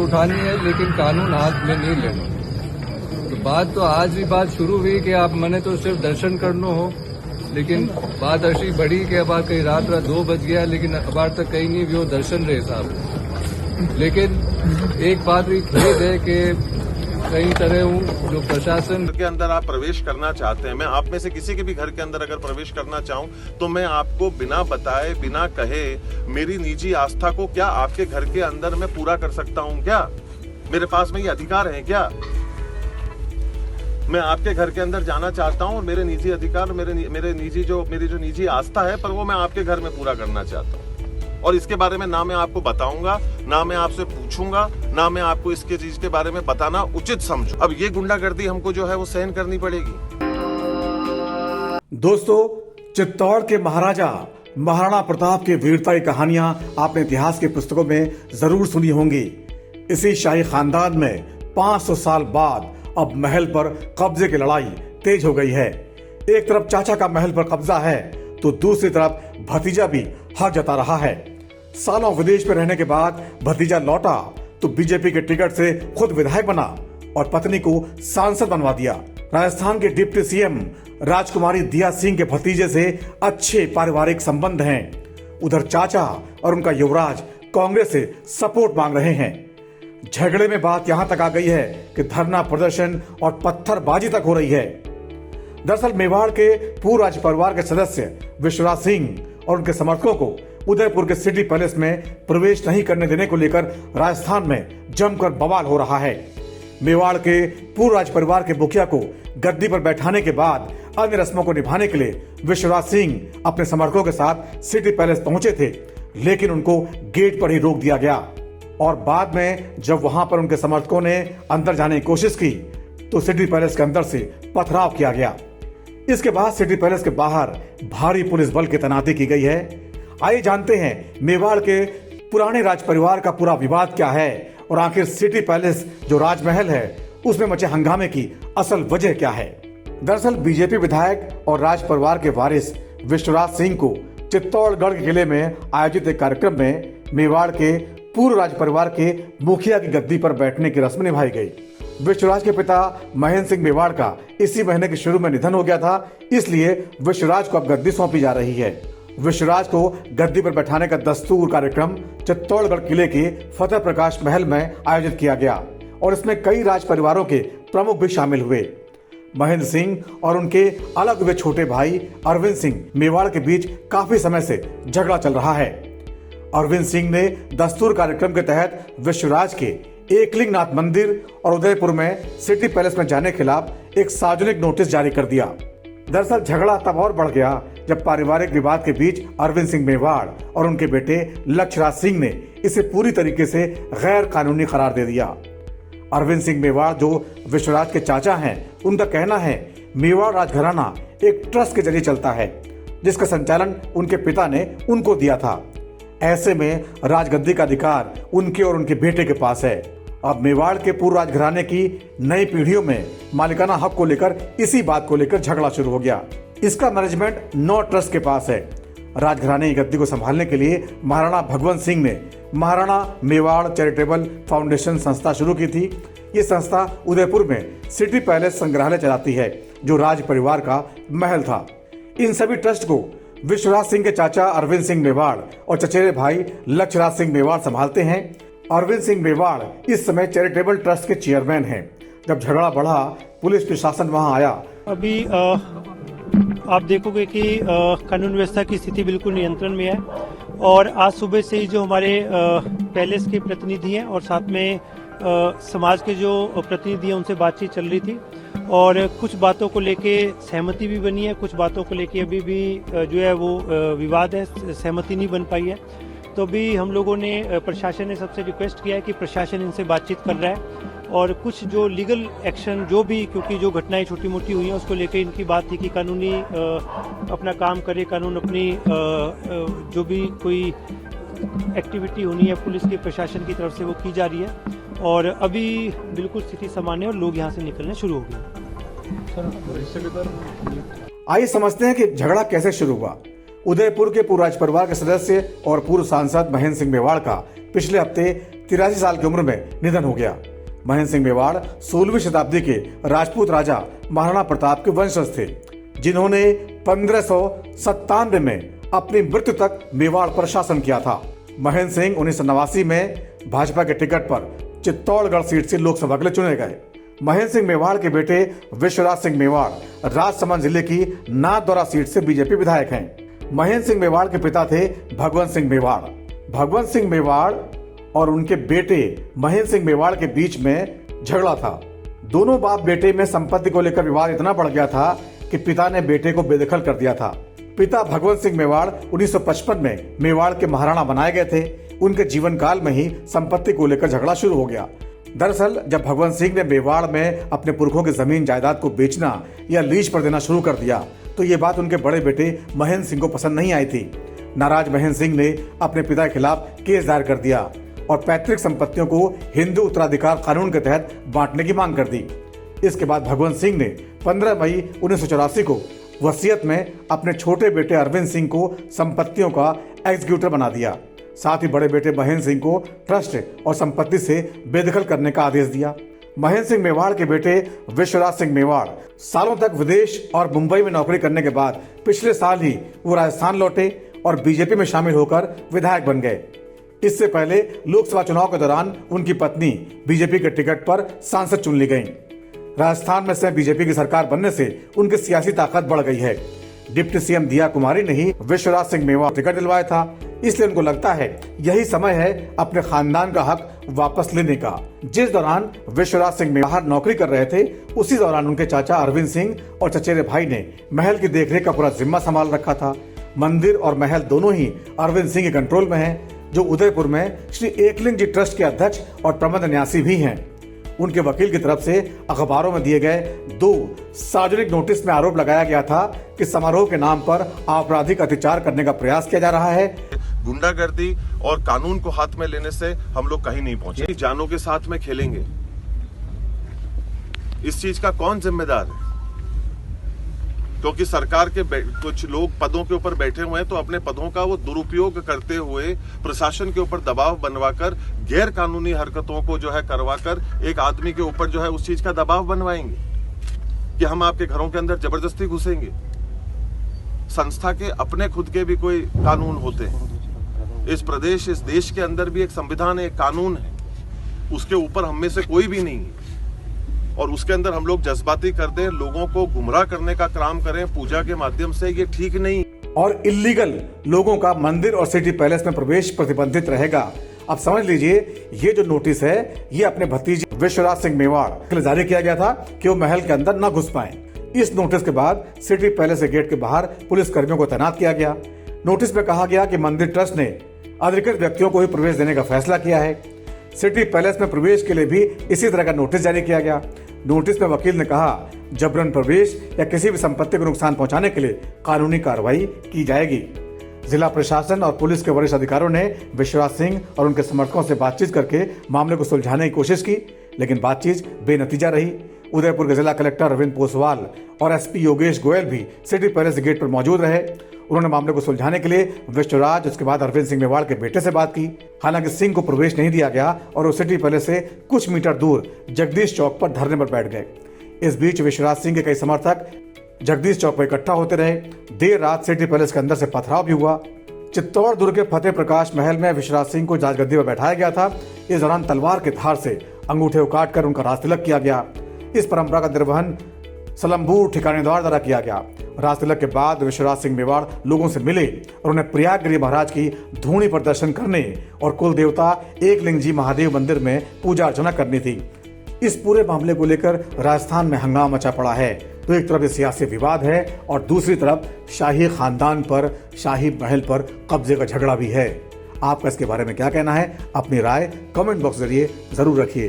उठानी है, लेकिन कानून हाथ में नहीं लेना। तो बात तो आज भी बात शुरू हुई कि आप मने तो सिर्फ दर्शन करनो हो, लेकिन बात ऐसी बढ़ी कि अब कहीं रात 2 बज गया, लेकिन अबार तक कहीं नहीं भी दर्शन रहे साहब। लेकिन एक बात भी खेद है कि कई तरह हूँ जो प्रशासन के अंदर आप प्रवेश करना चाहते हैं, मैं आप में से किसी के भी घर के अंदर अगर प्रवेश करना चाहूं तो मैं आपको बिना बताए बिना कहे मेरी निजी आस्था को क्या आपके घर के अंदर मैं पूरा कर सकता हूं? क्या मेरे पास में ये अधिकार है? क्या मैं आपके घर के अंदर जाना चाहता हूं और मेरे निजी अधिकार मेरी जो निजी आस्था है पर वो मैं आपके घर में पूरा करना चाहता हूं, और इसके बारे में ना मैं आपको बताऊंगा, ना मैं आपसे पूछूंगा, ना मैं आपको इसके चीज के बारे में बताना उचित समझूं। अब ये गुंडागर्दी हमको जो है वो सहन करनी पड़ेगी। दोस्तों, चित्तौड़ के महाराजा महाराणा प्रताप की वीरता की कहानियां आपने इतिहास की पुस्तकों में जरूर सुनी होंगी। इसी शाही खानदान में 500 साल बाद अब महल पर कब्जे की लड़ाई तेज हो गई है। एक तरफ चाचा का महल पर कब्जा है तो दूसरी तरफ भतीजा भी हक जता रहा है। सालों विदेश में रहने के बाद भतीजा लौटा तो बीजेपी के टिकट से खुद विधायक बना और पत्नी को सांसद बनवा दिया। राजस्थान के डिप्टी सीएम राजकुमारी दिया सिंह के भतीजे से अच्छे पारिवारिक संबंध हैं। उधर चाचा और उनका युवराज कांग्रेस से सपोर्ट मांग रहे हैं। झगड़े में बात यहां तक आ गई है कि धरना प्रदर्शन और पत्थरबाजी तक हो रही है। दरअसल मेवाड़ के पूर्व राज परिवार के सदस्य विश्वराज सिंह और उनके समर्थकों को उदयपुर के सिटी पैलेस में प्रवेश नहीं करने देने को लेकर राजस्थान में जमकर बवाल हो रहा है। मेवाड़ के पूर्व राज परिवार के मुखिया को गद्दी पर बैठाने के बाद अन्य रस्मों को निभाने के लिए विश्वराज सिंह अपने समर्थकों के साथ सिटी पैलेस पहुंचे थे, लेकिन उनको गेट पर ही रोक दिया गया। और बाद में जब वहां पर उनके समर्थकों ने अंदर जाने की कोशिश की तो सिटी पैलेस के अंदर से पथराव किया गया। इसके बाद सिटी पैलेस के बाहर भारी पुलिस बल की तैनाती की गई है। आइए जानते हैं मेवाड़ के पुराने राज परिवार का पूरा विवाद क्या है और आखिर सिटी पैलेस जो राजमहल है उसमें मचे हंगामे की असल वजह क्या है। दरअसल बीजेपी विधायक और राज परिवार के वारिस विश्वराज सिंह को चित्तौड़गढ़ के किले में आयोजित एक कार्यक्रम में मेवाड़ के पूर्व राज परिवार के मुखिया की गद्दी पर बैठने की रस्म निभाई गई। विश्वराज के पिता महेंद्र सिंह मेवाड़ का इसी महीने के शुरू में निधन हो गया था, इसलिए विश्वराज को अब गद्दी सौंपी जा रही है। विश्वराज को गद्दी पर बैठाने का दस्तूर कार्यक्रम चित्तौड़गढ़ किले के फतेह प्रकाश महल में आयोजित किया गया और इसमें कई राज परिवारों के प्रमुख भी शामिल हुए। महेंद्र सिंह और उनके अलग हुए छोटे भाई अरविंद सिंह मेवाड़ के बीच काफी समय से झगड़ा चल रहा है। अरविंद सिंह ने दस्तूर कार्यक्रम के तहत विश्वराज के एकलिंगनाथ मंदिर और उदयपुर में सिटी पैलेस में जाने के खिलाफ एक सार्वजनिक नोटिस जारी कर दिया। दरअसल झगड़ा तब और बढ़ गया जब पारिवारिक विवाद के बीच अरविंद सिंह मेवाड़ और उनके बेटे लक्ष्यराज सिंह ने इसे पूरी तरीके से गैर कानूनी करार दे दिया। अरविंद सिंह मेवाड़ जो विश्वराज के चाचा हैं, उनका कहना है मेवाड़ राजघराना एक ट्रस्ट के जरिए चलता है जिसका संचालन उनके पिता ने उनको दिया था। ऐसे में राजगद्दी का अधिकार उनके और उनके बेटे के पास है। अब मेवाड़ के पूर्व राजघराने की नई पीढ़ियों में मालिकाना हक को लेकर इसी बात को लेकर झगड़ा शुरू हो गया। इसका मैनेजमेंट नौ ट्रस्ट के पास है। राजघराने की गद्दी को संभालने के लिए महाराणा भगवंत सिंह ने महाराणा मेवाड़ चैरिटेबल फाउंडेशन संस्था शुरू की थी। ये संस्था उदयपुर में सिटी पैलेस संग्रहालय चलाती है जो राज परिवार का महल था। इन सभी ट्रस्ट को विश्वराज सिंह के चाचा अरविंद सिंह मेवाड़ और चचेरे भाई लक्ष्यराज सिंह मेवाड़ संभालते हैं। अरविंद सिंह मेवाड़ इस समय चैरिटेबल ट्रस्ट के चेयरमैन हैं। जब झगड़ा बढ़ा, पुलिस प्रशासन वहां आया। अभी आप देखोगे कि कानून व्यवस्था की स्थिति बिल्कुल नियंत्रण में है और आज सुबह से ही जो हमारे पैलेस के प्रतिनिधि हैं और साथ में समाज के जो प्रतिनिधि हैं उनसे बातचीत चल रही थी और कुछ बातों को लेके सहमति भी बनी है, कुछ बातों को लेके अभी भी जो है वो विवाद है, सहमति नहीं बन पाई है। तो भी हम लोगों ने प्रशासन ने सबसे रिक्वेस्ट किया है कि प्रशासन इनसे बातचीत कर रहा है और कुछ जो लीगल एक्शन जो भी, क्योंकि जो घटनाएं छोटी मोटी हुई हैं उसको लेकर इनकी बात थी कि कानूनी अपना काम करे, कानून अपनी जो भी कोई एक्टिविटी होनी है पुलिस की प्रशासन की तरफ से वो की जा रही है और अभी बिल्कुल स्थिति सामान्य और लोग यहाँ से निकलने शुरू हो गए। आइए समझते हैं कि झगड़ा कैसे शुरू हुआ। उदयपुर के पूर्व राज परिवार के सदस्य और पूर्व सांसद महेंद्र सिंह मेवाड़ का पिछले हफ्ते 83 साल की उम्र में निधन हो गया। महेंद्र सिंह मेवाड़ 16वीं शताब्दी के राजपूत राजा महाराणा प्रताप के वंशज थे, जिन्होंने 1597 में अपनी मृत्यु तक मेवाड़ पर शासन किया था। महेंद्र सिंह 1989 में भाजपा के टिकट पर चित्तौड़गढ़ सीट से लोकसभा के लिए चुने गए। महेंद्र सिंह मेवाड़ के बेटे विश्वराज सिंह मेवाड़ राजसमंद जिले की नाथद्वारा सीट से बीजेपी विधायक हैं। महेंद्र सिंह मेवाड़ के पिता थे भगवंत सिंह मेवाड़। भगवंत सिंह मेवाड़ और उनके बेटे महेंद्र सिंह मेवाड़ के बीच में झगड़ा था। दोनों बाप बेटे में संपत्ति को लेकर विवाद इतना बढ़ गया था कि पिता ने बेटे को बेदखल कर दिया था। पिता भगवंत सिंह मेवाड़ 1955 में मेवाड़ के महाराणा बनाए गए थे। उनके जीवन काल में ही संपत्ति को लेकर झगड़ा शुरू हो गया। दरअसल जब भगवंत सिंह ने मेवाड़ में अपने पुरखों की जमीन जायदाद को बेचना या लीज पर देना शुरू कर दिया तो ये बात उनके बड़े बेटे महेंद्र सिंह को पसंद नहीं आई थी। नाराज महेंद्र सिंह ने अपने पिता के खिलाफ केस दायर कर दिया और पैतृक संपत्तियों को हिंदू उत्तराधिकार कानून के तहत बांटने की मांग कर दी। इसके बाद भगवंत सिंह ने 15 मई 1984 को वसीयत में अपने छोटे बेटे अरविंद सिंह को संपत्तियों का एग्जीक्यूटर बना दिया। साथ ही बड़े बेटे महेंद्र सिंह को ट्रस्ट और संपत्ति से बेदखल करने का आदेश दिया। महेंद्र सिंह मेवाड़ के बेटे विश्वराज सिंह मेवाड़ सालों तक विदेश और मुंबई में नौकरी करने के बाद पिछले साल ही वो राजस्थान लौटे और बीजेपी में शामिल होकर विधायक बन गए। इससे पहले लोकसभा चुनाव के दौरान उनकी पत्नी बीजेपी के टिकट पर सांसद चुन ली गयी। राजस्थान में से बीजेपी की सरकार बनने से उनकी सियासी ताकत बढ़ गई है। डिप्टी सीएम दिया कुमारी ने ही विश्वराज सिंह मेवाड़ टिकट दिलवाया था, इसलिए उनको लगता है यही समय है अपने खानदान का हक वापस लेने का। जिस दौरान विश्वराज सिंह मेवाड़ नौकरी कर रहे थे उसी दौरान उनके चाचा अरविंद सिंह और चचेरे भाई ने महल की देखरेख का पूरा जिम्मा संभाल रखा था। मंदिर और महल दोनों ही अरविंद सिंह के कंट्रोल में है, जो उदयपुर में श्री एकलिंग जी ट्रस्ट के अध्यक्ष और प्रबंध न्यासी भी हैं। उनके वकील की तरफ से अखबारों में दिए गए 2 सार्वजनिक नोटिस में आरोप लगाया गया था कि समारोह के नाम पर आपराधिक अत्याचार करने का प्रयास किया जा रहा है। गुंडागर्दी और कानून को हाथ में लेने से हम लोग कहीं नहीं पहुंचे। जानों के साथ में खेलेंगे, इस चीज का कौन जिम्मेदार है? क्योंकि सरकार के कुछ लोग पदों के ऊपर बैठे हुए हैं तो अपने पदों का वो दुरुपयोग करते हुए प्रशासन के ऊपर दबाव बनवाकर गैर कानूनी हरकतों को जो है करवाकर एक आदमी के ऊपर जो है उस चीज का दबाव बनवाएंगे कि हम आपके घरों के अंदर जबरदस्ती घुसेंगे। संस्था के अपने खुद के भी कोई कानून होते हैं। इस प्रदेश, इस देश के अंदर भी एक संविधान है, एक कानून है, उसके ऊपर हम में से कोई भी नहीं है और उसके अंदर हम लोग जज्बाती कर दें, लोगों को गुमराह करने का काम करें पूजा के माध्यम से, ये ठीक नहीं। और इल्लीगल लोगों का मंदिर और सिटी पैलेस में प्रवेश प्रतिबंधित रहेगा। अब समझ लीजिए ये जो नोटिस है ये अपने भतीजे विश्वराज सिंह मेवाड़ के लिए जारी किया गया था कि वो महल के अंदर न घुस पाए। इस नोटिस के बाद सिटी पैलेस के गेट के बाहर पुलिस कर्मियों को तैनात किया गया। नोटिस में कहा गया कि मंदिर ट्रस्ट ने अधिकृत व्यक्तियों को ही प्रवेश देने का फैसला किया है। सिटी पैलेस में प्रवेश के लिए भी इसी तरह का नोटिस जारी किया गया। नोटिस में वकील ने कहा जबरन प्रवेश या किसी भी संपत्ति को नुकसान पहुंचाने के लिए कानूनी कार्रवाई की जाएगी। जिला प्रशासन और पुलिस के वरिष्ठ अधिकारियों ने विश्वराज सिंह और उनके समर्थकों से बातचीत करके मामले को सुलझाने की कोशिश की, लेकिन बातचीत बेनतीजा रही। उदयपुर के जिला कलेक्टर रविंद्र पोसवाल और एसपी योगेश गोयल भी सिटी पैलेस गेट पर मौजूद रहे। उन्होंने मामले को सुलझाने के लिए विश्वराज, उसके बाद अरविंद सिंह मेवाड़ के बेटे से बात की। हालांकि सिंह को प्रवेश नहीं दिया गया और वो सिटी पैलेस से कुछ मीटर दूर जगदीश चौक पर धरने पर बैठ गए। इस बीच विश्वराज सिंह के कई समर्थक जगदीश चौक पर इकट्ठा होते रहे। देर रात सिटी पैलेस के अंदर से पथराव भी हुआ। चित्तौड़ दुर्ग के फतेह प्रकाश महल में विश्वराज सिंह को राजगद्दी पर बैठाया गया था। इस दौरान तलवार के धार से अंगूठे उकाट कर उनका राजतिलक किया गया। इस परंपरा का निर्वहन सलम्बूर ठिकानेदार द्वारा किया गया। राजतिलक के बाद विश्वराज सिंह मेवाड़ लोगों से मिले और उन्हें प्रयागगिरी महाराज की धूणी पर दर्शन करने और कुल देवता एकलिंग जी महादेव मंदिर में पूजा अर्चना करनी थी। इस पूरे मामले को लेकर राजस्थान में हंगामा मचा पड़ा है। तो एक तरफ सियासी विवाद है और दूसरी तरफ शाही खानदान पर, शाही महल पर कब्जे का झगड़ा भी है। आपका इसके बारे में क्या कहना है? अपनी राय कमेंट बॉक्स जरिए जरूर रखिए।